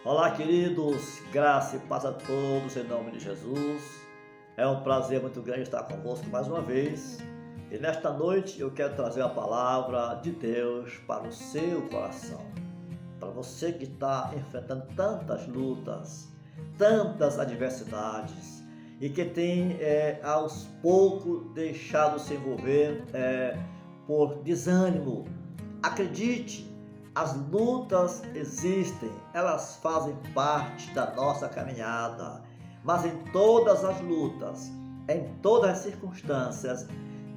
Olá, queridos, graça e paz a todos em nome de Jesus. É um prazer muito grande estar convosco mais uma vez. E nesta noite eu quero trazer a palavra de Deus para o seu coração. Para você que está enfrentando tantas lutas, tantas adversidades e que tem aos poucos deixado se envolver por desânimo. Acredite, as lutas existem, elas fazem parte da nossa caminhada, mas em todas as lutas, em todas as circunstâncias,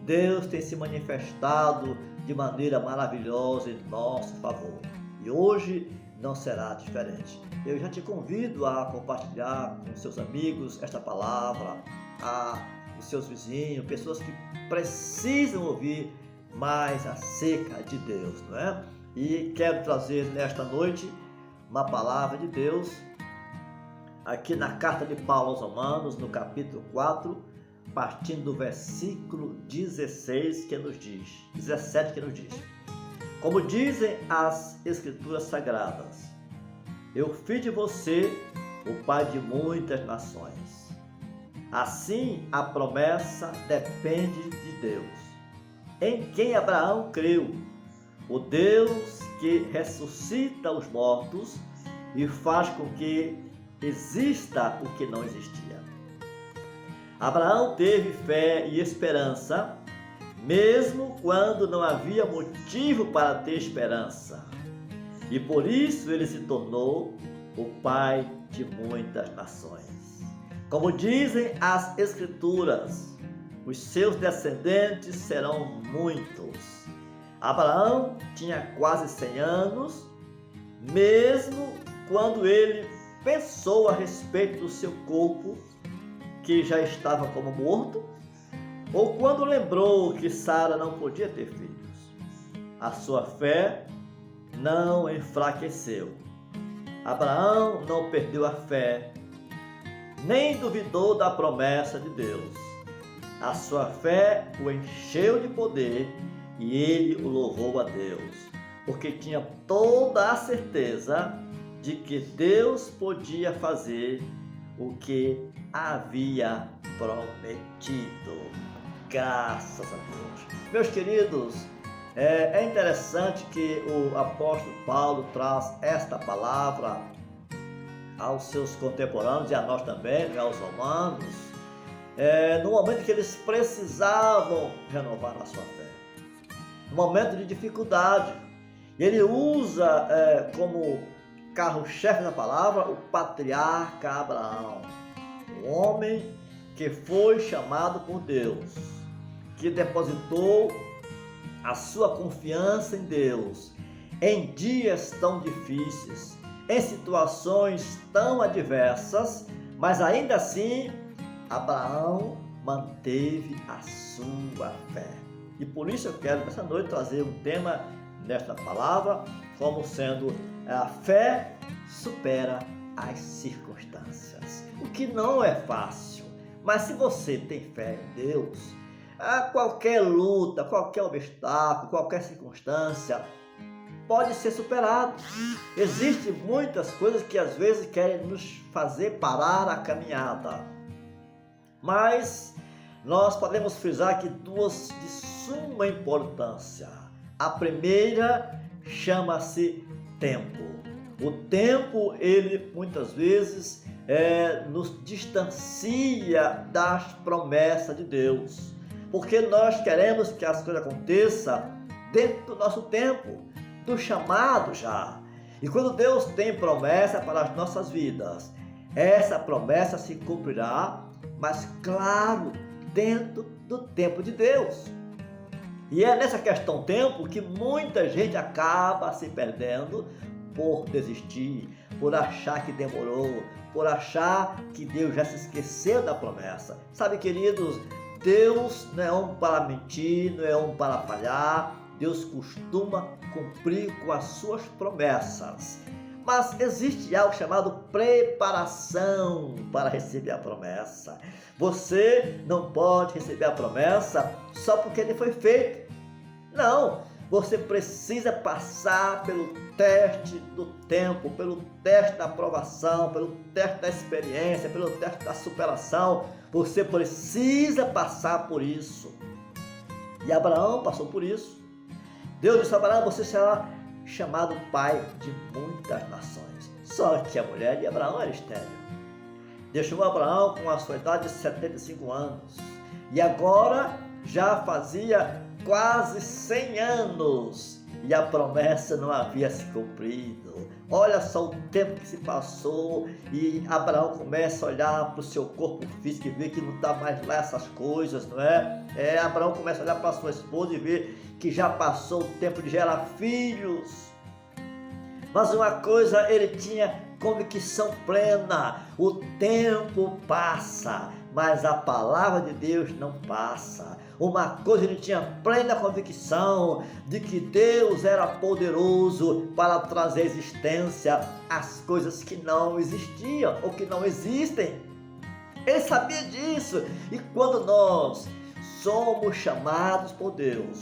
Deus tem se manifestado de maneira maravilhosa em nosso favor. E hoje não será diferente. Eu já te convido a compartilhar com seus amigos esta palavra, os seus vizinhos, pessoas que precisam ouvir mais acerca de Deus, não é? E quero trazer nesta noite uma palavra de Deus aqui na carta de Paulo aos Romanos, no capítulo 4, partindo do versículo 17 que nos diz: como dizem as Escrituras Sagradas, eu fiz de você o pai de muitas nações. Assim a promessa depende de Deus, em quem Abraão creu, o Deus que ressuscita os mortos e faz com que exista o que não existia. Abraão teve fé e esperança, mesmo quando não havia motivo para ter esperança. E por isso ele se tornou o pai de muitas nações. Como dizem as Escrituras, os seus descendentes serão muitos. Abraão tinha quase 100 anos, mesmo quando ele pensou a respeito do seu corpo, que já estava como morto, ou quando lembrou que Sara não podia ter filhos. A sua fé não enfraqueceu. Abraão não perdeu a fé, nem duvidou da promessa de Deus. A sua fé o encheu de poder e ele o louvou a Deus, porque tinha toda a certeza de que Deus podia fazer o que havia prometido. Graças a Deus. Meus queridos, é interessante que o apóstolo Paulo traz esta palavra aos seus contemporâneos e a nós também, aos romanos, no momento que eles precisavam renovar a sua fé, no momento de dificuldade. Ele usa como carro-chefe da palavra o patriarca Abraão, o homem que foi chamado por Deus, que depositou a sua confiança em Deus em dias tão difíceis, em situações tão adversas, mas ainda assim Abraão manteve a sua fé. E por isso eu quero nessa noite trazer um tema nesta palavra como sendo a fé supera as circunstâncias. O que não é fácil, mas se você tem fé em Deus, qualquer luta, qualquer obstáculo, qualquer circunstância pode ser superado. Existem muitas coisas que às vezes querem nos fazer parar a caminhada, mas nós podemos frisar aqui duas de suma importância. A primeira chama-se tempo. O tempo, ele muitas vezes nos distancia das promessas de Deus, porque nós queremos que as coisas aconteçam dentro do nosso tempo, do chamado já. E quando Deus tem promessa para as nossas vidas, essa promessa se cumprirá, mas claro, dentro do tempo de Deus. E é nessa questão tempo que muita gente acaba se perdendo por desistir, por achar que demorou, por achar que Deus já se esqueceu da promessa. Sabe, queridos, Deus não é um para mentir, não é um para falhar. Deus costuma cumprir com as suas promessas. Mas existe algo chamado preparação para receber a promessa. Você não pode receber a promessa só porque ele foi feito. Não, você precisa passar pelo teste do tempo, pelo teste da aprovação, pelo teste da experiência, pelo teste da superação. Você precisa passar por isso. E Abraão passou por isso. Deus disse a Abraão: você será chamado pai de muitas nações. Só que a mulher de Abraão era estéril. Deus chamou Abraão com a sua idade de 75 anos. E agora já fazia quase 100 anos. E a promessa não havia se cumprido. Olha só o tempo que se passou. E Abraão começa a olhar para o seu corpo físico e ver que não está mais lá essas coisas, não é? Abraão começa a olhar para sua esposa e ver que já passou o tempo de gerar filhos. Mas uma coisa ele tinha convicção plena: o tempo passa, mas a palavra de Deus não passa. Uma coisa ele tinha plena convicção de que Deus era poderoso para trazer à existência as coisas que não existiam ou que não existem. Ele sabia disso. E quando nós somos chamados por Deus,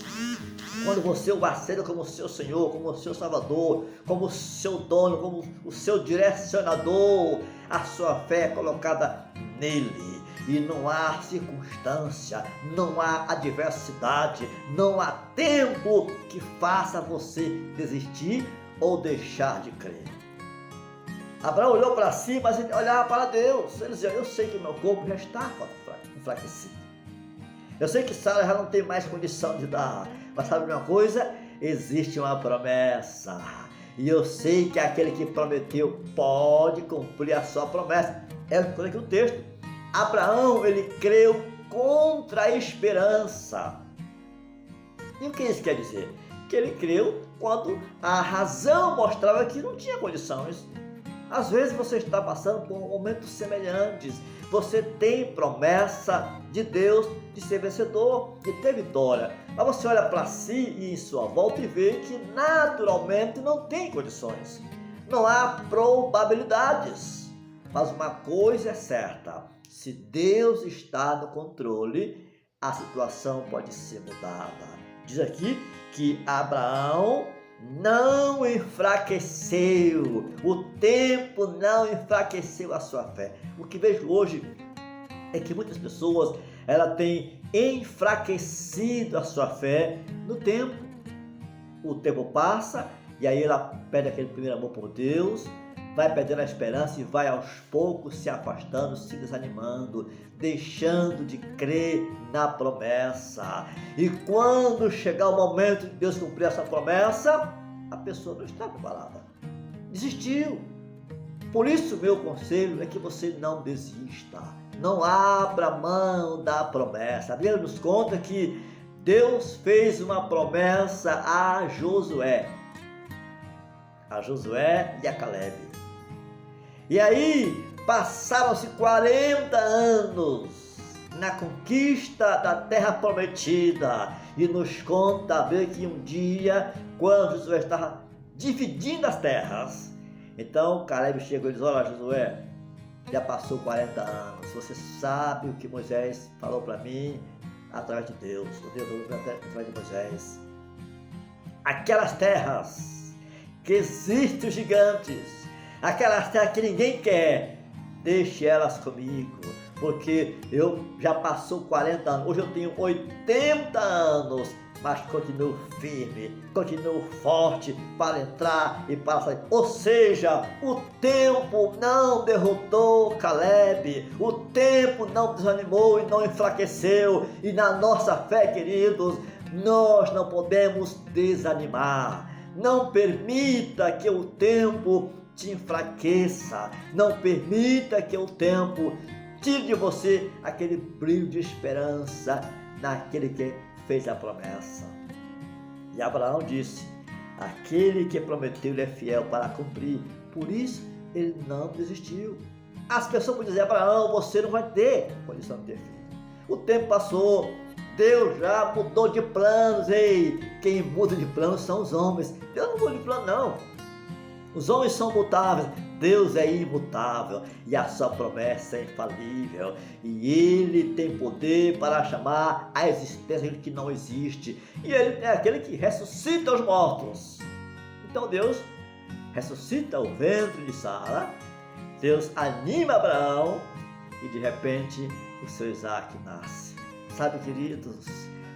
quando você o aceita como seu Senhor, como seu Salvador, como seu dono, como o seu direcionador, a sua fé é colocada nele. E não há circunstância, não há adversidade, não há tempo que faça você desistir ou deixar de crer. Abraão olhou para si, mas ele olhava para Deus. Ele dizia: eu sei que o meu corpo já está enfraquecido. Eu sei que Sara já não tem mais condição de dar. Mas sabe uma coisa? Existe uma promessa. E eu sei que aquele que prometeu pode cumprir a sua promessa. É o que aqui o texto. Abraão, ele creu contra a esperança. E o que isso quer dizer? Que ele creu quando a razão mostrava que não tinha condições. Às vezes você está passando por momentos semelhantes. Você tem promessa de Deus de ser vencedor, de ter vitória. Mas você olha para si e em sua volta e vê que naturalmente não tem condições. Não há probabilidades. Mas uma coisa é certa: se Deus está no controle, a situação pode ser mudada. Diz aqui que Abraão não enfraqueceu, o tempo não enfraqueceu a sua fé. O que vejo hoje é que muitas pessoas ela têm enfraquecido a sua fé no tempo. O tempo passa e aí ela perde aquele primeiro amor por Deus, vai perdendo a esperança e vai aos poucos se afastando, se desanimando, deixando de crer na promessa. E quando chegar o momento de Deus cumprir essa promessa, a pessoa não está preparada, desistiu. Por isso, meu conselho é que você não desista, não abra mão da promessa. A Bíblia nos conta que Deus fez uma promessa a Josué e a Calebe. E aí, passaram-se 40 anos na conquista da terra prometida. E nos conta a ver que um dia, quando Josué estava dividindo as terras, então Calebe chegou e disse: olha, Josué, já passou 40 anos. Você sabe o que Moisés falou para mim através de Deus. O Deus falou através de Moisés. Aquelas terras que existem os gigantes, aquelas terras que ninguém quer, deixe elas comigo, porque eu já passou 40 anos, hoje eu tenho 80 anos, mas continuo firme, continuo forte para entrar e para sair. Ou seja, o tempo não derrotou Calebe, o tempo não desanimou e não enfraqueceu. E na nossa fé, queridos, nós não podemos desanimar. Não permita que o tempo te enfraqueça, não permita que o tempo tire de você aquele brilho de esperança naquele que fez a promessa. E Abraão disse: aquele que prometeu, ele é fiel para cumprir. Por isso ele não desistiu. As pessoas podem dizer: Abraão, você não vai ter condição de ter filho. O tempo passou, Deus já mudou de planos. Ei, quem muda de planos são os homens. Deus não mudou de plano, não. Os homens são mutáveis, Deus é imutável e a sua promessa é infalível. E Ele tem poder para chamar a existência aquilo que não existe. E Ele é aquele que ressuscita os mortos. Então Deus ressuscita o ventre de Sara, Deus anima Abraão e de repente o seu Isaac nasce. Sabe, queridos,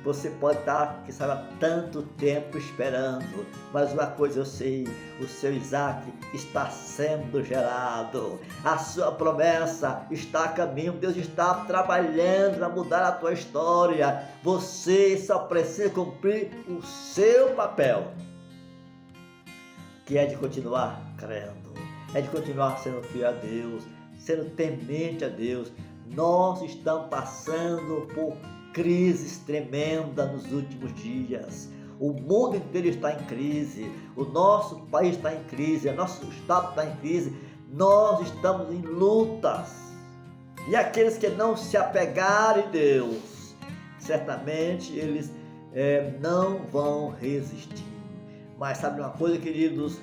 você pode estar, que sabe, há tanto tempo esperando, mas uma coisa eu sei, o seu Isaac está sendo gerado, a sua promessa está a caminho, Deus está trabalhando para mudar a tua história, você só precisa cumprir o seu papel, que é de continuar crendo, é de continuar sendo fiel a Deus, sendo temente a Deus. Nós estamos passando por crises tremendas nos últimos dias. O mundo inteiro está em crise, o nosso país está em crise, o nosso estado está em crise, nós estamos em lutas. E aqueles que não se apegarem a Deus, certamente eles não vão resistir. Mas sabe uma coisa, queridos?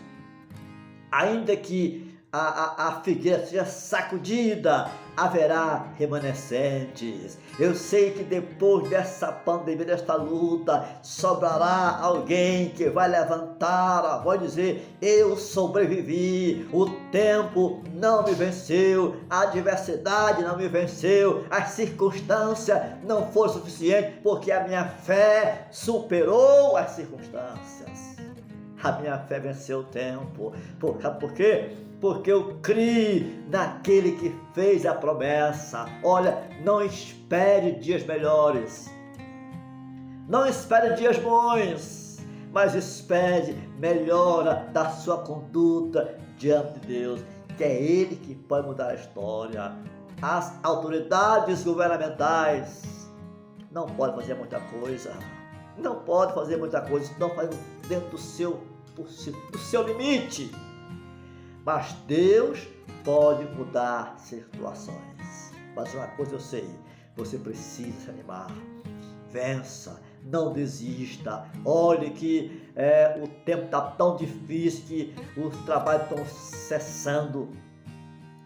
Ainda que a figueira seja sacudida, haverá remanescentes. Eu sei que depois dessa pandemia, desta luta, sobrará alguém que vai levantar a voz e dizer: eu sobrevivi, o tempo não me venceu, a adversidade não me venceu, as circunstâncias não foram suficientes, porque a minha fé superou as circunstâncias. A minha fé venceu o tempo. Por quê? Porque eu criei naquele que fez a promessa. Olha, não espere dias melhores, não espere dias bons, mas espere melhora da sua conduta diante de Deus, que é Ele que pode mudar a história. As autoridades governamentais não podem fazer muita coisa, estão fazendo dentro do seu limite. Mas Deus pode mudar situações. Mas uma coisa eu sei, você precisa se animar. Vença, não desista. Olhe que o tempo está tão difícil que os trabalhos estão cessando,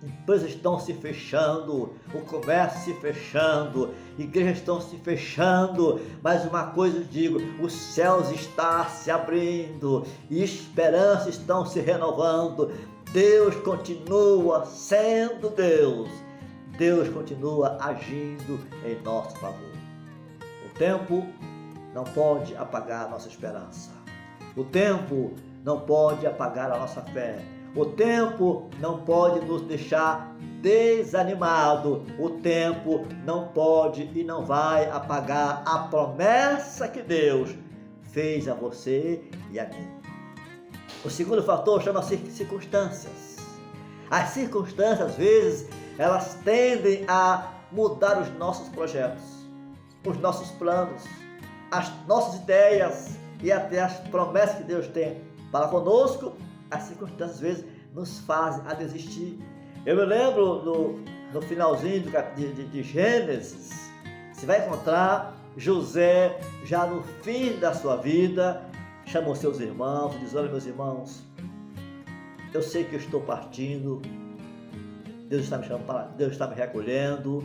empresas estão se fechando, o comércio se fechando, igrejas estão se fechando, mas uma coisa eu digo, os céus estão se abrindo e esperanças estão se renovando. Deus continua sendo Deus, Deus continua agindo em nosso favor. O tempo não pode apagar a nossa esperança, o tempo não pode apagar a nossa fé, o tempo não pode nos deixar desanimado, o tempo não pode e não vai apagar a promessa que Deus fez a você e a mim. O segundo fator chama-se circunstâncias. As circunstâncias, às vezes, elas tendem a mudar os nossos projetos, os nossos planos, as nossas ideias e até as promessas que Deus tem para conosco. As circunstâncias, às vezes, nos fazem a desistir. Eu me lembro no finalzinho de Gênesis, você vai encontrar José já no fim da sua vida, chamou seus irmãos e diz: olha, meus irmãos, eu sei que eu estou partindo, Deus está me chamando, Deus está me recolhendo,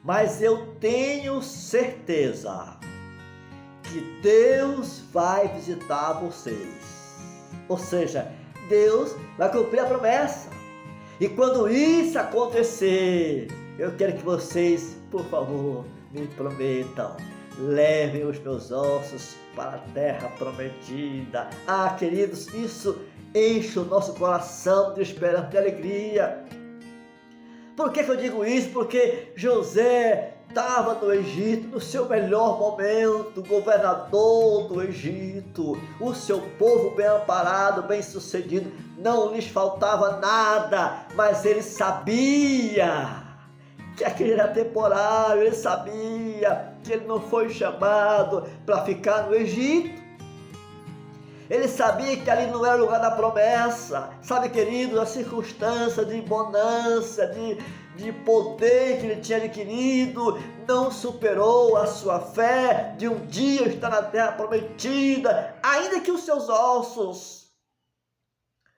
mas eu tenho certeza que Deus vai visitar vocês. Ou seja, Deus vai cumprir a promessa. E quando isso acontecer, eu quero que vocês, por favor, me prometam: levem os meus ossos para a terra prometida. Ah, queridos, isso enche o nosso coração de esperança, de alegria. Por que eu digo isso? Porque José estava no Egito, no seu melhor momento, governador do Egito, o seu povo bem amparado, bem sucedido, não lhes faltava nada, mas ele sabia que aquele era temporário, ele sabia que ele não foi chamado para ficar no Egito. Ele sabia que ali não era o lugar da promessa. Sabe, queridos, a circunstância de bonança, de poder que ele tinha adquirido, não superou a sua fé de um dia estar na terra prometida, ainda que os seus ossos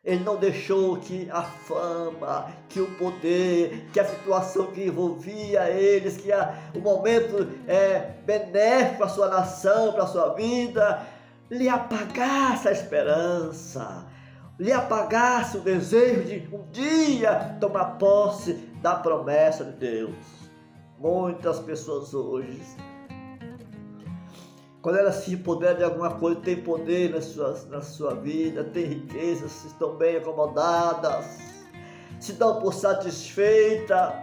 Ele não deixou que a fama, que o poder, que a situação que envolvia eles, que o momento benéfico para a sua nação, para a sua vida, lhe apagasse a esperança, lhe apagasse o desejo de um dia tomar posse da promessa de Deus. Muitas pessoas hoje, quando elas se empoderam de alguma coisa, têm poder na sua vida, têm riquezas, estão bem acomodadas, se dão por satisfeita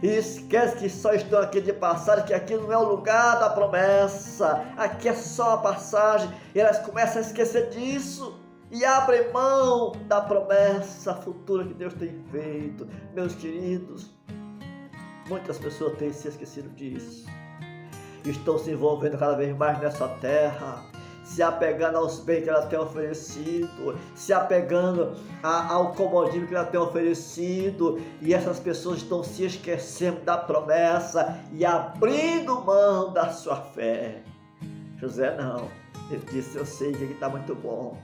e esquecem que só estão aqui de passagem, que aqui não é o lugar da promessa, aqui é só a passagem, e elas começam a esquecer disso e abrem mão da promessa futura que Deus tem feito. Meus queridos, muitas pessoas têm se esquecido disso. Estão se envolvendo cada vez mais nessa terra, se apegando aos bens que ela tem oferecido, se apegando ao comodismo que ela tem oferecido, e essas pessoas estão se esquecendo da promessa e abrindo mão da sua fé. José não, ele disse: eu sei que aqui está muito bom,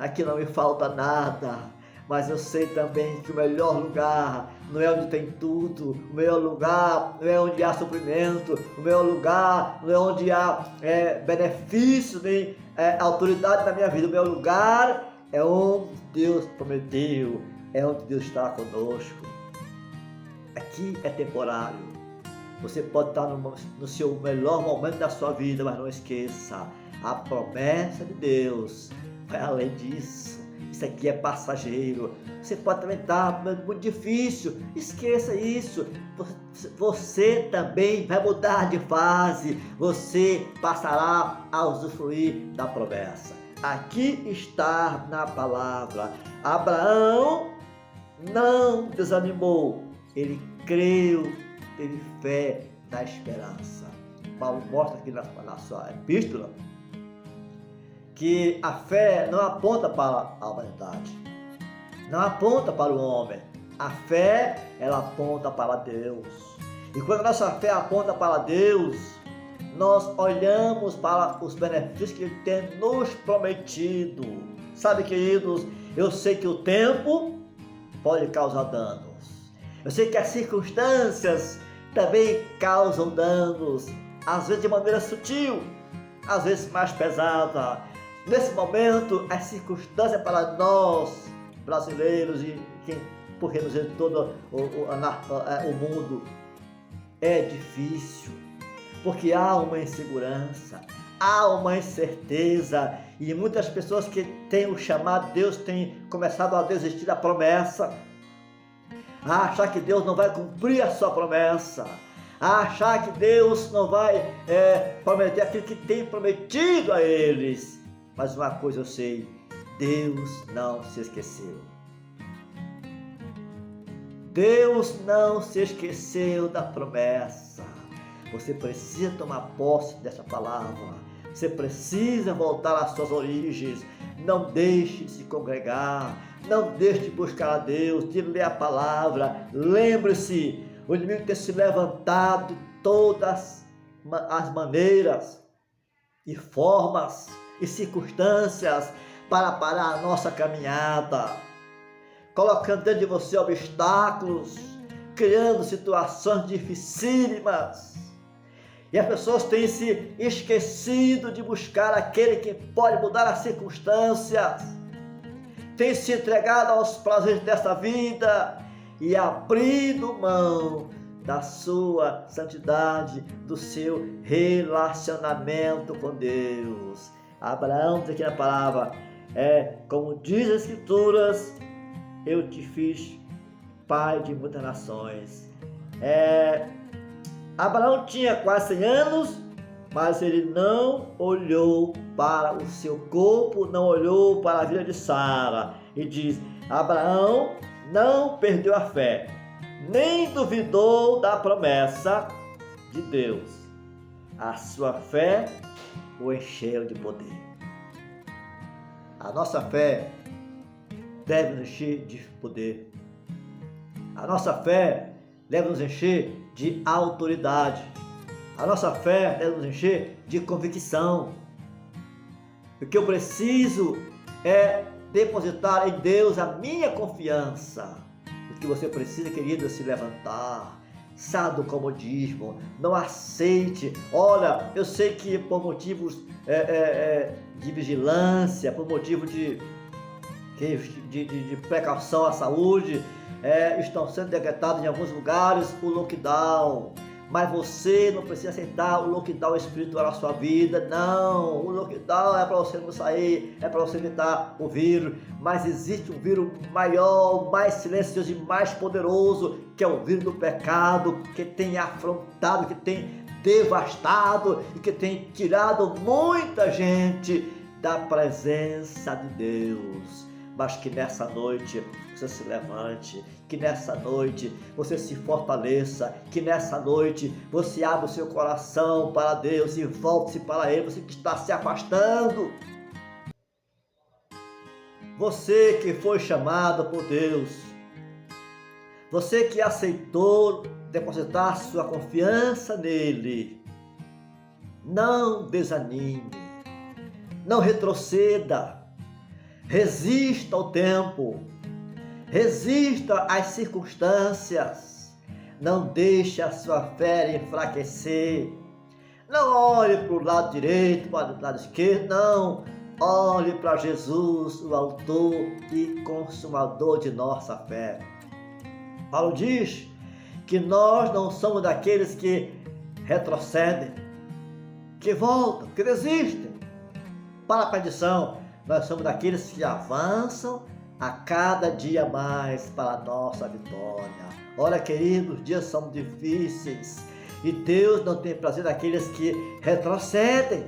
aqui não me falta nada, mas eu sei também que o melhor lugar não é onde tem tudo, o melhor lugar não é onde há suprimento, o melhor lugar não é onde há benefício, nem autoridade na minha vida. O melhor lugar é onde Deus prometeu, é onde Deus está conosco. Aqui é temporário. Você pode estar no seu melhor momento da sua vida, mas não esqueça, a promessa de Deus vai além disso. Isso aqui é passageiro. Você pode também estar muito difícil, esqueça isso. Você também vai mudar de fase, você passará a usufruir da promessa. Aqui está na palavra: Abraão não desanimou, ele creu, teve fé na esperança. Paulo mostra aqui na sua epístola que a fé não aponta para a humanidade, não aponta para o homem. A fé, ela aponta para Deus. E quando a nossa fé aponta para Deus, nós olhamos para os benefícios que Ele tem nos prometido. Sabe, queridos, eu sei que o tempo pode causar danos. Eu sei que as circunstâncias também causam danos, às vezes de maneira sutil, às vezes mais pesada. Nesse momento, as circunstâncias para nós, brasileiros e quem corremos de todo o mundo, é difícil, porque há uma insegurança, há uma incerteza, e muitas pessoas que têm o chamado de Deus têm começado a desistir da promessa, a achar que Deus não vai cumprir a sua promessa, a achar que Deus não vai prometer aquilo que tem prometido a eles. Mas uma coisa eu sei, Deus não se esqueceu. Deus não se esqueceu da promessa. Você precisa tomar posse dessa palavra. Você precisa voltar às suas origens. Não deixe de se congregar. Não deixe de buscar a Deus, de ler a palavra. Lembre-se, o inimigo tem se levantado de todas as maneiras e formas e circunstâncias para parar a nossa caminhada, colocando dentro de você obstáculos, criando situações dificílimas. E as pessoas têm se esquecido de buscar aquele que pode mudar as circunstâncias, têm se entregado aos prazeres desta vida e abrindo mão da sua santidade, do seu relacionamento com Deus. Abraão diz aqui na palavra, como diz as Escrituras, eu te fiz pai de muitas nações. Abraão tinha quase 100 anos, mas ele não olhou para o seu corpo, não olhou para a vida de Sara. E diz, Abraão não perdeu a fé, nem duvidou da promessa de Deus. A sua fé o encheu de poder. A nossa fé deve nos encher de poder. A nossa fé deve nos encher de autoridade. A nossa fé deve nos encher de convicção. O que eu preciso é depositar em Deus a minha confiança. O que você precisa, querido, é se levantar. Saia do comodismo, não aceite. Olha, eu sei que por motivos de vigilância, por motivo de precaução à saúde, estão sendo decretados em alguns lugares o lockdown. Mas você não precisa aceitar o lockdown espiritual na sua vida, não. O lockdown é para você não sair, é para você evitar o vírus. Mas existe um vírus maior, mais silencioso e mais poderoso, que é o vírus do pecado, que tem afrontado, que tem devastado e que tem tirado muita gente da presença de Deus. Mas que nessa noite você se levante, que nessa noite você se fortaleça, que nessa noite você abra o seu coração para Deus e volte-se para Ele, você que está se afastando. Você que foi chamado por Deus, você que aceitou depositar sua confiança nele, não desanime, não retroceda. Resista ao tempo, resista às circunstâncias, não deixe a sua fé enfraquecer. Não olhe para o lado direito, para o lado esquerdo, não. Olhe para Jesus, o autor e consumador de nossa fé. Paulo diz que nós não somos daqueles que retrocedem, que voltam, que desistem para a perdição. Nós somos daqueles que avançam a cada dia mais para a nossa vitória. Olha, queridos, os dias são difíceis e Deus não tem prazer naqueles que retrocedem.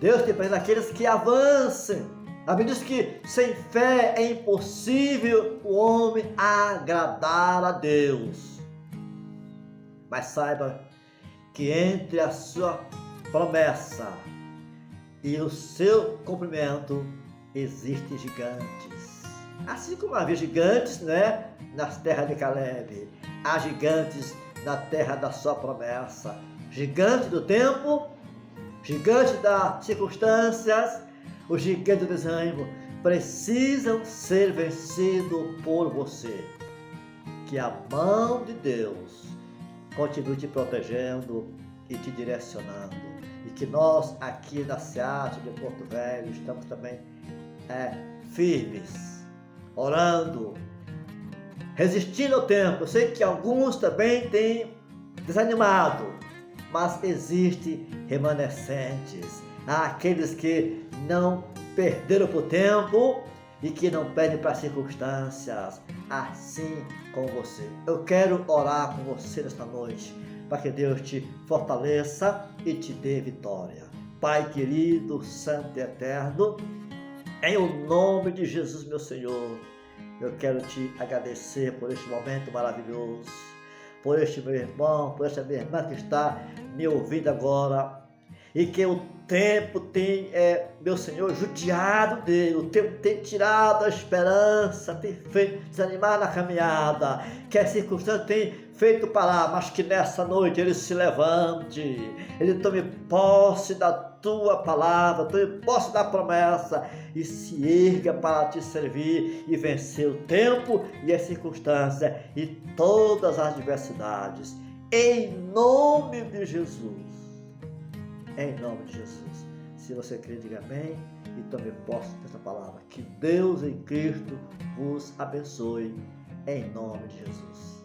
Deus tem prazer naqueles que avancem. A Bíblia diz que sem fé é impossível o homem agradar a Deus. Mas saiba que entre a sua promessa e o seu cumprimento existem gigantes. Assim como havia gigantes, nas terras de Caleb, há gigantes na terra da sua promessa. Gigante do tempo, gigante das circunstâncias, os gigantes do desânimo precisam ser vencidos por você. Que a mão de Deus continue te protegendo e te direcionando. E que nós aqui na Seara de Porto Velho estamos também firmes, orando, resistindo ao tempo. Eu sei que alguns também têm desanimado, mas existem remanescentes, aqueles que não perderam por tempo e que não perdem para as circunstâncias, assim como você. Eu quero orar com você nesta noite, para que Deus te fortaleça e te dê vitória. Pai querido, santo e eterno, em o nome de Jesus, meu Senhor, eu quero te agradecer por este momento maravilhoso, por este meu irmão, por esta minha irmã que está me ouvindo agora, e que o tempo tem, meu Senhor, judiado dele, o tempo tem tirado a esperança, tem feito desanimar na caminhada, que as circunstâncias têm feito parar, mas que nessa noite ele se levante, ele tome posse da tua palavra, tome posse da promessa e se erga para te servir e vencer o tempo e as circunstâncias e todas as adversidades. Em nome de Jesus. Em nome de Jesus. Se você crê, diga amém e tome posse dessa palavra. Que Deus em Cristo vos abençoe. Em nome de Jesus.